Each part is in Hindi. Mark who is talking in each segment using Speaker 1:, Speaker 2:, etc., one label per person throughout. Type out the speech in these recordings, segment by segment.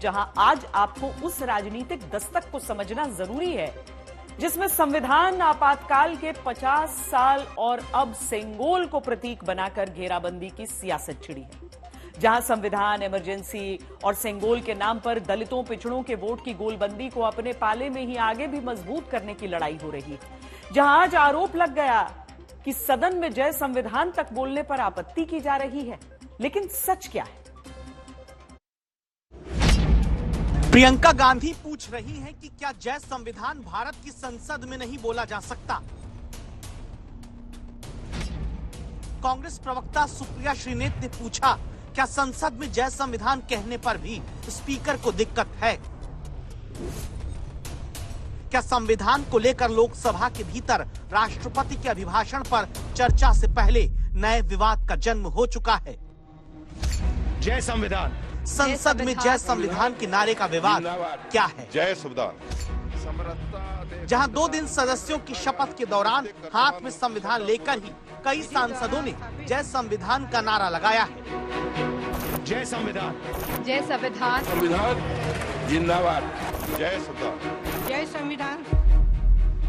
Speaker 1: जहां आज आपको उस राजनीतिक दस्तक को समझना जरूरी है जिसमें संविधान आपातकाल के 50 साल और अब सेंगोल को प्रतीक बनाकर घेराबंदी की सियासत छिड़ी है। जहां संविधान, इमरजेंसी और सेंगोल के नाम पर दलितों, पिछड़ों के वोट की गोलबंदी को अपने पाले में ही आगे भी मजबूत करने की लड़ाई हो रही है। जहां आज आरोप लग गया कि सदन में जय संविधान तक बोलने पर आपत्ति की जा रही है, लेकिन सच क्या है?
Speaker 2: प्रियंका गांधी पूछ रही हैं कि क्या जय संविधान भारत की संसद में नहीं बोला जा सकता। कांग्रेस प्रवक्ता सुप्रिया श्रीनेत ने पूछा, क्या संसद में जय संविधान कहने पर भी स्पीकर को दिक्कत है? क्या संविधान को लेकर लोकसभा के भीतर राष्ट्रपति के अभिभाषण पर चर्चा से पहले नए विवाद का जन्म हो चुका है?
Speaker 3: जय संविधान,
Speaker 2: संसद में जय संविधान के नारे का विवाद क्या है?
Speaker 3: जय संविधान।
Speaker 2: जहां 2 दिन सदस्यों की शपथ के दौरान हाथ में संविधान लेकर ही कई सांसदों ने जय संविधान का नारा लगाया है।
Speaker 3: जय संविधान,
Speaker 4: जय संविधान,
Speaker 3: संविधान जिंदाबाद, जय संविधान,
Speaker 4: जय संविधान।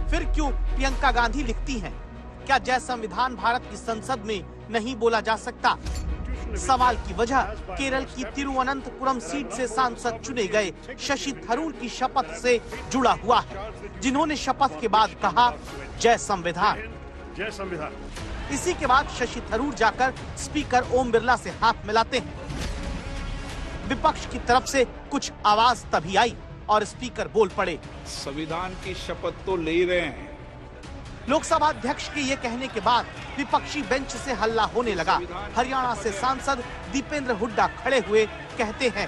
Speaker 2: फिर क्यों प्रियंका गांधी लिखती हैं, क्या जय संविधान भारत की संसद में नहीं बोला जा सकता? सवाल की वजह केरल की तिरुवनंतपुरम सीट से सांसद चुने गए शशि थरूर की शपथ से जुड़ा हुआ है, जिन्होंने शपथ के बाद कहा जय संविधान,
Speaker 3: जय संविधान।
Speaker 2: इसी के बाद शशि थरूर जाकर स्पीकर ओम बिरला से हाथ मिलाते हैं। विपक्ष की तरफ से कुछ आवाज तभी आई और स्पीकर बोल पड़े,
Speaker 5: संविधान की शपथ तो ले ही रहे हैं।
Speaker 2: लोकसभा अध्यक्ष के ये कहने के बाद विपक्षी बेंच से हल्ला होने लगा। हरियाणा से सांसद दीपेंद्र हुड्डा खड़े हुए कहते हैं,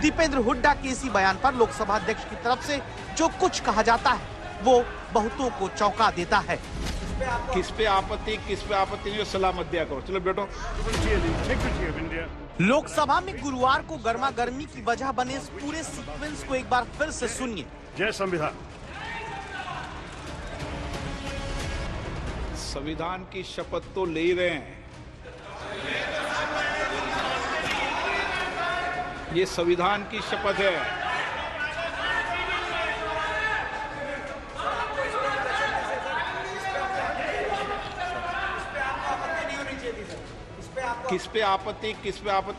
Speaker 2: दीपेंद्र हुड्डा के इसी बयान पर लोकसभा अध्यक्ष की तरफ से जो कुछ कहा जाता है वो बहुतों को चौंका देता है।
Speaker 5: किस पे आपत्ति नहीं, सलामत दिया करो। चलो बेटो।
Speaker 2: लोकसभा में गुरुवार को गर्मा गर्मी की वजह बने इस पूरे सीक्वेंस को एक बार फिर से सुनिए।
Speaker 3: जय संविधान,
Speaker 5: संविधान की शपथ तो ले ही रहे हैं। ये संविधान की शपथ है। किस पे आपत्ति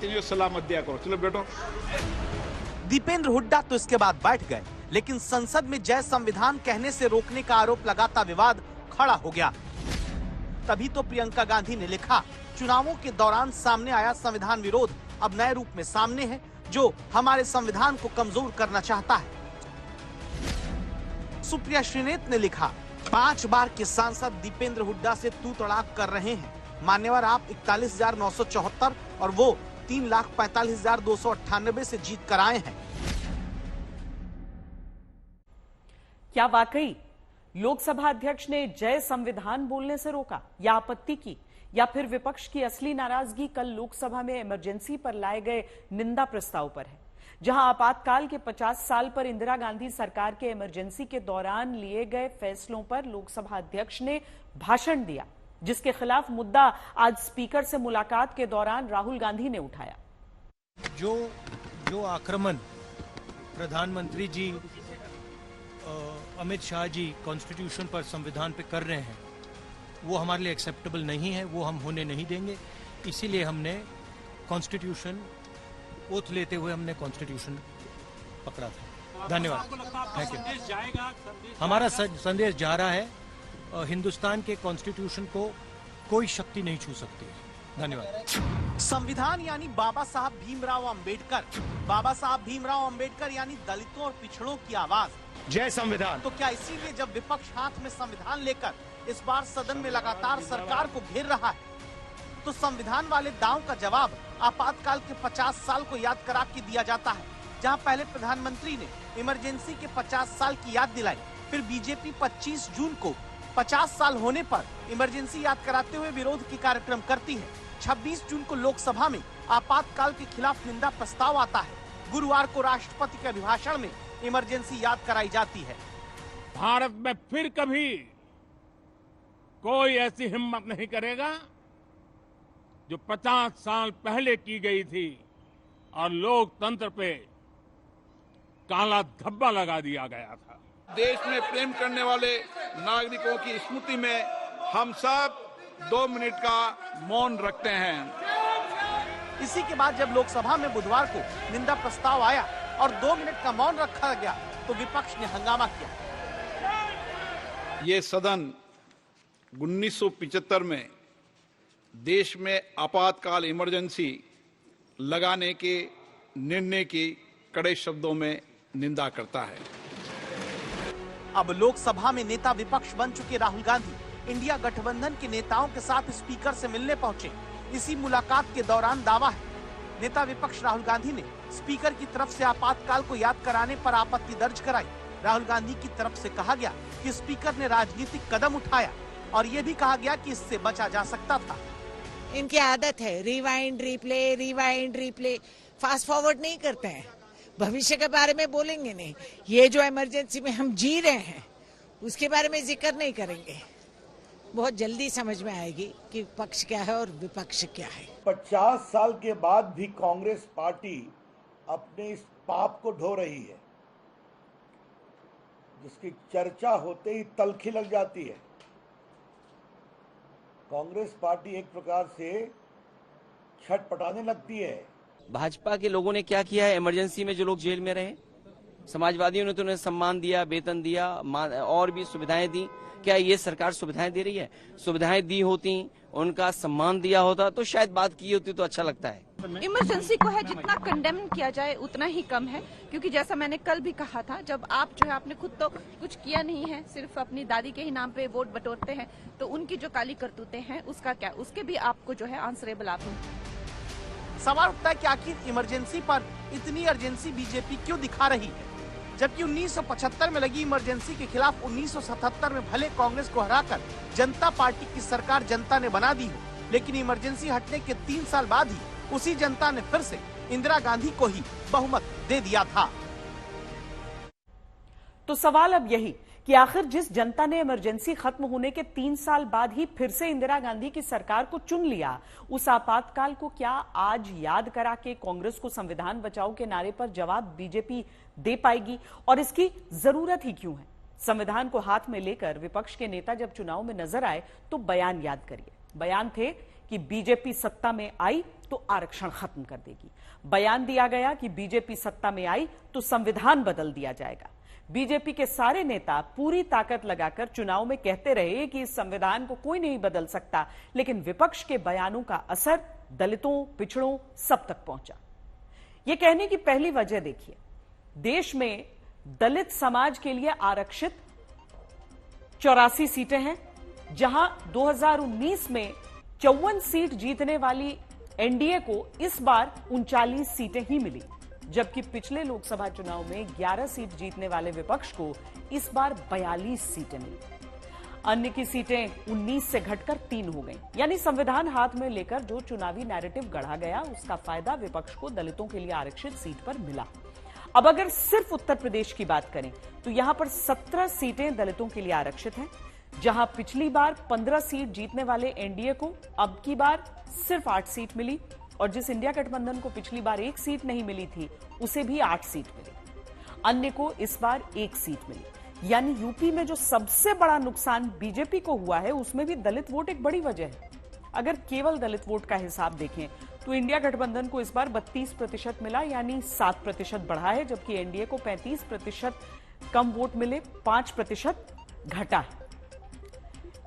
Speaker 5: नहीं, सलामत दिया करो। चलो बेटो।
Speaker 2: दीपेंद्र हुड्डा तो इसके बाद बैठ गए, लेकिन संसद में जय संविधान कहने से रोकने का आरोप लगाता विवाद खड़ा हो गया। तभी तो प्रियंका गांधी ने लिखा, चुनावों के दौरान सामने आया संविधान विरोध अब नए रूप में सामने है, जो हमारे संविधान को कमजोर करना चाहता है। सुप्रिया श्रीनेत ने लिखा, 5 बार के सांसद दीपेंद्र हुड्डा से तू तड़ाक कर रहे हैं। मान्यवर आप 41,974 और वो 3,45,298 से जीत कर आए हैं।
Speaker 1: क्या वाकई लोकसभा अध्यक्ष ने जय संविधान बोलने से रोका या आपत्ति की, या फिर विपक्ष की असली नाराजगी कल लोकसभा में इमरजेंसी पर लाए गए निंदा प्रस्ताव पर है, जहां आपातकाल के 50 साल पर इंदिरा गांधी सरकार के इमरजेंसी के दौरान लिए गए फैसलों पर लोकसभा अध्यक्ष ने भाषण दिया, जिसके खिलाफ मुद्दा आज स्पीकर से मुलाकात के दौरान राहुल गांधी ने उठाया।
Speaker 6: जो आक्रमण प्रधानमंत्री जी, अमित शाह जी कॉन्स्टिट्यूशन पर, संविधान पे कर रहे हैं, वो हमारे लिए एक्सेप्टेबल नहीं है, वो हम होने नहीं देंगे। इसीलिए हमने कॉन्स्टिट्यूशन ओथ लेते हुए हमने कॉन्स्टिट्यूशन पकड़ा था। धन्यवाद, थैंक यू। हमारा संदेश जा रहा है, हिंदुस्तान के कॉन्स्टिट्यूशन को कोई शक्ति नहीं छू सकती। धन्यवाद।
Speaker 2: संविधान यानी बाबा साहब भीमराव अंबेडकर, बाबा साहब भीमराव अंबेडकर यानी दलितों और पिछड़ों की आवाज।
Speaker 3: जय संविधान।
Speaker 2: तो क्या इसीलिए जब विपक्ष हाथ में संविधान लेकर इस बार सदन में लगातार सरकार को घेर रहा है, तो संविधान वाले दांव का जवाब आपातकाल के 50 साल को याद करा के दिया जाता है, जहां पहले प्रधानमंत्री ने इमरजेंसी के 50 साल की याद दिलाई, फिर बीजेपी 25 जून को 50 साल होने पर इमरजेंसी याद कराते हुए विरोध की कार्यक्रम करती है। 26 जून को लोकसभा में आपातकाल के खिलाफ निंदा प्रस्ताव आता है। गुरुवार को राष्ट्रपति के अभिभाषण में इमरजेंसी याद कराई जाती है।
Speaker 7: भारत में फिर कभी
Speaker 3: कोई ऐसी हिम्मत नहीं करेगा जो 50 साल पहले की गई थी और लोकतंत्र पे काला धब्बा लगा दिया गया था।
Speaker 5: देश में प्रेम करने वाले नागरिकों की स्मृति में हम सब 2 मिनट का मौन रखते हैं।
Speaker 2: इसी के बाद जब लोकसभा में बुधवार को निंदा प्रस्ताव आया और 2 मिनट का मौन रखा गया तो विपक्ष ने हंगामा किया।
Speaker 5: ये सदन 1975 में देश में आपातकाल इमरजेंसी लगाने के निर्णय की कड़े शब्दों में निंदा करता है।
Speaker 2: अब लोकसभा में नेता विपक्ष बन चुके राहुल गांधी इंडिया गठबंधन के नेताओं के साथ स्पीकर से मिलने पहुंचे। इसी मुलाकात के दौरान दावा है नेता विपक्ष राहुल गांधी ने स्पीकर की तरफ से आपातकाल को याद कराने पर आपत्ति दर्ज कराई। राहुल गांधी की तरफ से कहा गया कि स्पीकर ने राजनीतिक कदम उठाया और ये भी कहा गया कि इससे बचा जा सकता था।
Speaker 7: इनकी आदत है रिवाइंड रिप्ले, फास्ट फॉरवर्ड नहीं करते हैं, भविष्य के बारे में बोलेंगे नहीं। ये जो इमरजेंसी में हम जी रहे हैं उसके बारे में जिक्र नहीं करेंगे। बहुत जल्दी समझ में आएगी कि पक्ष क्या है और विपक्ष क्या है।
Speaker 8: 50 साल के बाद भी कांग्रेस पार्टी अपने इस पाप को ढो रही है, जिसकी चर्चा होते ही तलखी लग जाती है। कांग्रेस पार्टी एक प्रकार से छटपटाने लगती है।
Speaker 9: भाजपा के लोगों ने क्या किया है? इमरजेंसी में जो लोग जेल में रहे, समाजवादियों ने तो उन्हें सम्मान दिया, वेतन दिया और भी सुविधाएं दी। क्या ये सरकार सुविधाएं दे रही है? सुविधाएं दी होती, उनका सम्मान दिया होता तो शायद बात की होती तो अच्छा लगता है।
Speaker 4: इमरजेंसी को है जितना कंडेम किया जाए उतना ही कम है, क्योंकि जैसा मैंने कल भी कहा था, जब आप जो है आपने खुद तो कुछ किया नहीं है, सिर्फ अपनी दादी के ही नाम पे वोट बटोरते हैं, तो उनकी जो काली करतूतें हैं उसका क्या, उसके भी आपको जो है आंसरेबल आप हैं।
Speaker 2: सवाल उठता है कि आखिर इमरजेंसी पर इतनी अर्जेंसी बीजेपी क्यों दिखा रही है, जबकि 1975 में लगी इमरजेंसी के खिलाफ 1977 में भले कांग्रेस को हराकर जनता पार्टी की सरकार जनता ने बना दी हो, लेकिन इमरजेंसी हटने के 3 साल बाद ही उसी जनता ने फिर से इंदिरा गांधी को ही बहुमत दे दिया था।
Speaker 1: तो सवाल अब यही कि आखिर जिस जनता ने इमरजेंसी खत्म होने के 3 साल बाद ही फिर से इंदिरा गांधी की सरकार को चुन लिया, उस आपातकाल को क्या आज याद करा के कांग्रेस को संविधान बचाओ के नारे पर जवाब बीजेपी दे पाएगी? और इसकी जरूरत ही क्यों है? संविधान को हाथ में लेकर विपक्ष के नेता जब चुनाव में नजर आए तो बयान याद करिए। बयान थे कि बीजेपी सत्ता में आई तो आरक्षण खत्म कर देगी। बयान दिया गया कि बीजेपी सत्ता में आई तो संविधान बदल दिया जाएगा। बीजेपी के सारे नेता पूरी ताकत लगाकर चुनाव में कहते रहे कि इस संविधान को कोई नहीं बदल सकता, लेकिन विपक्ष के बयानों का असर दलितों, पिछड़ों सब तक पहुंचा। यह कहने की पहली वजह देखिए, देश में दलित समाज के लिए आरक्षित 84 सीटें हैं, जहां 2019 में 54 सीट जीतने वाली एनडीए को इस बार 39 सीटें ही मिली, जबकि पिछले लोकसभा चुनाव में 11 सीट जीतने वाले विपक्ष को इस बार 42 सीटें मिली। अन्य की सीटें 19 से घटकर 3 हो गई। यानी संविधान हाथ में लेकर जो चुनावी नैरेटिव गढ़ा गया, उसका फायदा विपक्ष को दलितों के लिए आरक्षित सीट पर मिला। अब अगर सिर्फ उत्तर प्रदेश की बात करें तो यहां पर 17 सीटें दलितों के लिए आरक्षित हैं, जहां पिछली बार 15 सीट जीतने वाले एनडीए को अब की बार सिर्फ 8 सीट मिली, और जिस इंडिया गठबंधन को पिछली बार 1 सीट नहीं मिली थी उसे भी 8 सीट मिली। अन्य को इस बार 1 सीट मिली। यानी यूपी में जो सबसे बड़ा नुकसान बीजेपी को हुआ है उसमें भी दलित वोट एक बड़ी वजह है। अगर केवल दलित वोट का हिसाब देखें तो इंडिया गठबंधन को इस बार 32% मिला, यानी 7% बढ़ा है, जबकि एनडीए को 35% कम वोट मिले, 5% घटा है।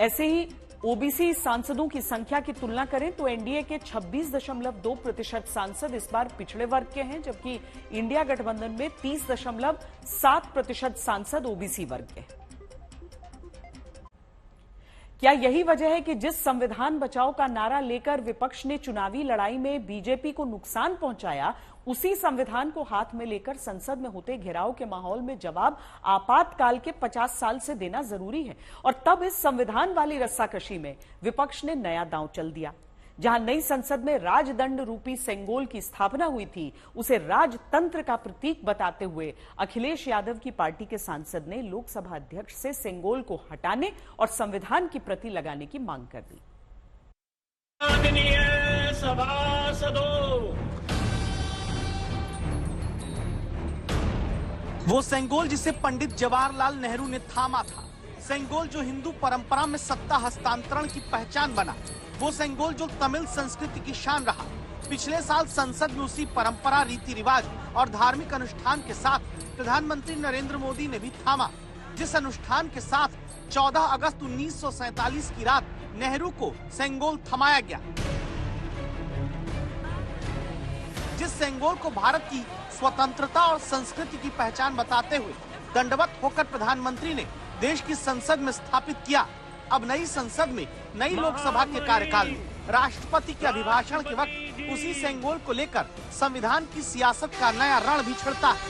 Speaker 1: ऐसे ही ओबीसी सांसदों की संख्या की तुलना करें तो एनडीए के 26.2% सांसद इस बार पिछड़े वर्ग के हैं, जबकि इंडिया गठबंधन में 30.7% सांसद ओबीसी वर्ग के हैं। क्या यही वजह है कि जिस संविधान बचाओ का नारा लेकर विपक्ष ने चुनावी लड़ाई में बीजेपी को नुकसान पहुंचाया, उसी संविधान को हाथ में लेकर संसद में होते घेराव के माहौल में जवाब आपातकाल के 50 साल से देना जरूरी है? और तब इस संविधान वाली रस्साकशी में विपक्ष ने नया दांव चल दिया। जहां नई संसद में राजदंड रूपी सेंगोल की स्थापना हुई थी, उसे राजतंत्र का प्रतीक बताते हुए अखिलेश यादव की पार्टी के सांसद ने लोकसभा अध्यक्ष से सेंगोल को हटाने और संविधान की प्रति लगाने की मांग कर दी।
Speaker 2: वो सेंगोल जिसे पंडित जवाहरलाल नेहरू ने थामा था, सेंगोल जो हिंदू परंपरा में सत्ता हस्तांतरण की पहचान बना, वो सेंगोल जो तमिल संस्कृति की शान रहा। पिछले साल संसद में उसी परंपरा, रीति रिवाज और धार्मिक अनुष्ठान के साथ प्रधानमंत्री नरेंद्र मोदी ने भी थामा, जिस अनुष्ठान के साथ 14 अगस्त 1947 की रात नेहरू को सेंगोल थमाया गया। जिस सेंगोल को भारत की स्वतंत्रता और संस्कृति की पहचान बताते हुए दंडवत होकर प्रधानमंत्री ने देश की संसद में स्थापित किया। अब नई संसद में, नई लोकसभा के कार्यकाल में राष्ट्रपति के अभिभाषण के वक्त उसी सेंगोल को लेकर संविधान की सियासत का नया रण भी छिड़ता है।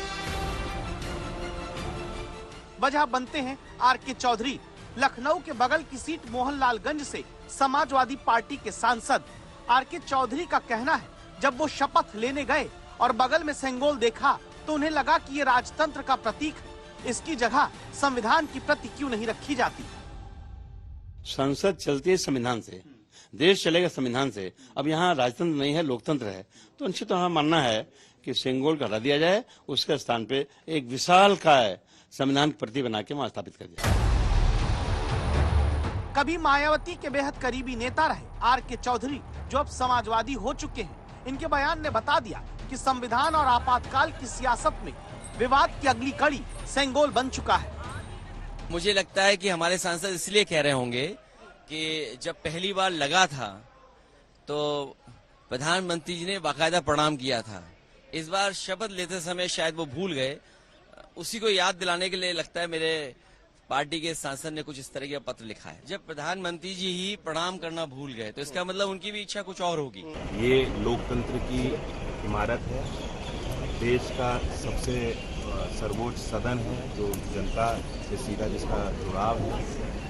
Speaker 2: वजह बनते हैं आर.के. चौधरी, लखनऊ के बगल की सीट मोहनलालगंज से समाजवादी पार्टी के सांसद। आर.के. चौधरी का कहना है, जब वो शपथ लेने गए और बगल में सेंगोल देखा तो उन्हें लगा कि ये राजतंत्र का प्रतीक है, इसकी जगह संविधान की प्रति क्यों नहीं रखी जाती।
Speaker 10: संसद चलती है संविधान से, देश चलेगा संविधान से। अब यहाँ राजतंत्र नहीं है, लोकतंत्र है, तो निश्चित हमारा मानना है कि सेंगोल को हटा दिया जाए, उसके स्थान पे एक विशालकाय संविधान की प्रति बना के वहां स्थापित कर दिया।
Speaker 2: कभी मायावती के बेहद करीबी नेता रहे आर.के. चौधरी, जो अब समाजवादी हो चुके हैं, इनके बयान ने बता दिया कि संविधान और आपातकाल की सियासत में विवाद की अगली कड़ी सेंगोल बन चुका है।
Speaker 9: मुझे लगता है कि हमारे सांसद इसलिए कह रहे होंगे कि जब पहली बार लगा था तो प्रधानमंत्री जी ने बाकायदा प्रणाम किया था। इस बार शपथ लेते समय शायद वो भूल गए, उसी को याद दिलाने के लिए लगता है मेरे पार्टी के सांसद ने कुछ इस तरह का पत्र लिखा है। जब प्रधानमंत्री जी ही प्रणाम करना भूल गए तो इसका मतलब उनकी भी इच्छा कुछ और होगी।
Speaker 11: ये लोकतंत्र की इमारत है, देश का सबसे सर्वोच्च सदन है, जो जनता से सीधा जिसका जुड़ाव है,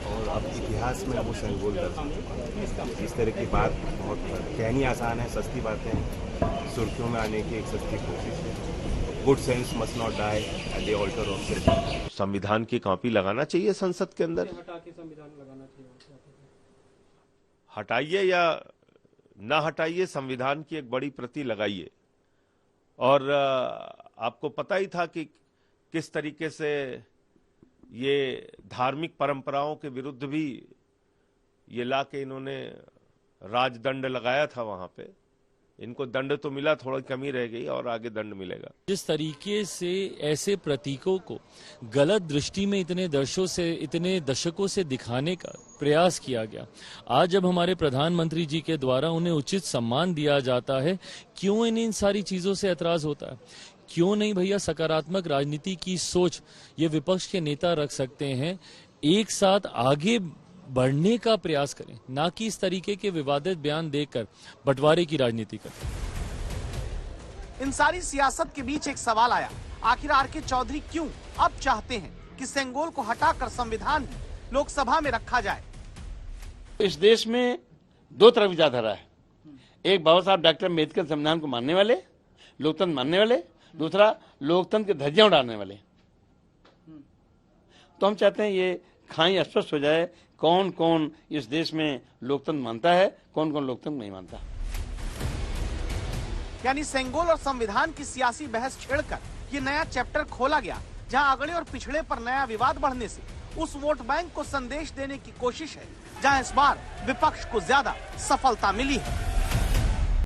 Speaker 11: और अब इतिहास में वो सेंगोल दर्ज। इस तरह की बात बहुत कहनी आसान है, सस्ती बातें हैं, सुर्खियों में आने की एक सस्ती कोशिश है। Good sense must not die at the altar of citizen.
Speaker 12: संविधान की कॉपी लगाना चाहिए संसद के अंदर, हटाइए या न हटाइए, संविधान की एक बड़ी प्रति लगाइए। और आपको पता ही था कि किस तरीके से ये धार्मिक परंपराओं के विरुद्ध भी ये लाके इन्होंने राजदंड लगाया था। वहां पे इनको दंड तो मिला, थोड़ी कमी रह गई और आगे दंड मिलेगा।
Speaker 13: जिस तरीके से ऐसे प्रतीकों को गलत दृष्टि में इतने दशकों से दिखाने का प्रयास किया गया, आज जब हमारे प्रधानमंत्री जी के द्वारा उन्हें उचित सम्मान दिया जाता है, क्यों इन सारी चीजों से ऐतराज होता है? क्यों नहीं भैया? सकारात्मक राजनीति की सोच ये विपक्ष के नेता रख सकते हैं, एक साथ आगे बढ़ने का प्रयास करें, ना कि इस तरीके के विवादित बयान देकर बंटवारे की राजनीति करें।
Speaker 2: इन सारी सियासत के बीच एक सवाल आया, आखिर आर.के. चौधरी क्यों अब चाहते हैं कि सेंगोल को हटाकर संविधान ही लोकसभा में रखा जाए?
Speaker 10: इस देश में दो तरह की विचारधारा है, एक बाबा साहब डॉक्टर अम्बेडकर संविधान को मानने वाले, लोकतंत्र मानने वाले, दूसरा लोकतंत्र के धज्जियां उड़ाने वाले। तो हम चाहते हैं ये खाई स्पष्ट हो जाए, कौन कौन इस देश में लोकतंत्र मानता है, कौन कौन लोकतंत्र नहीं मानता।
Speaker 2: यानी सेंगोल और संविधान की सियासी बहस छेड़कर ये नया चैप्टर खोला गया, जहां अगड़े और पिछड़े पर नया विवाद बढ़ने से उस वोट बैंक को संदेश देने की कोशिश है, जहां इस बार विपक्ष को ज्यादा सफलता मिली है।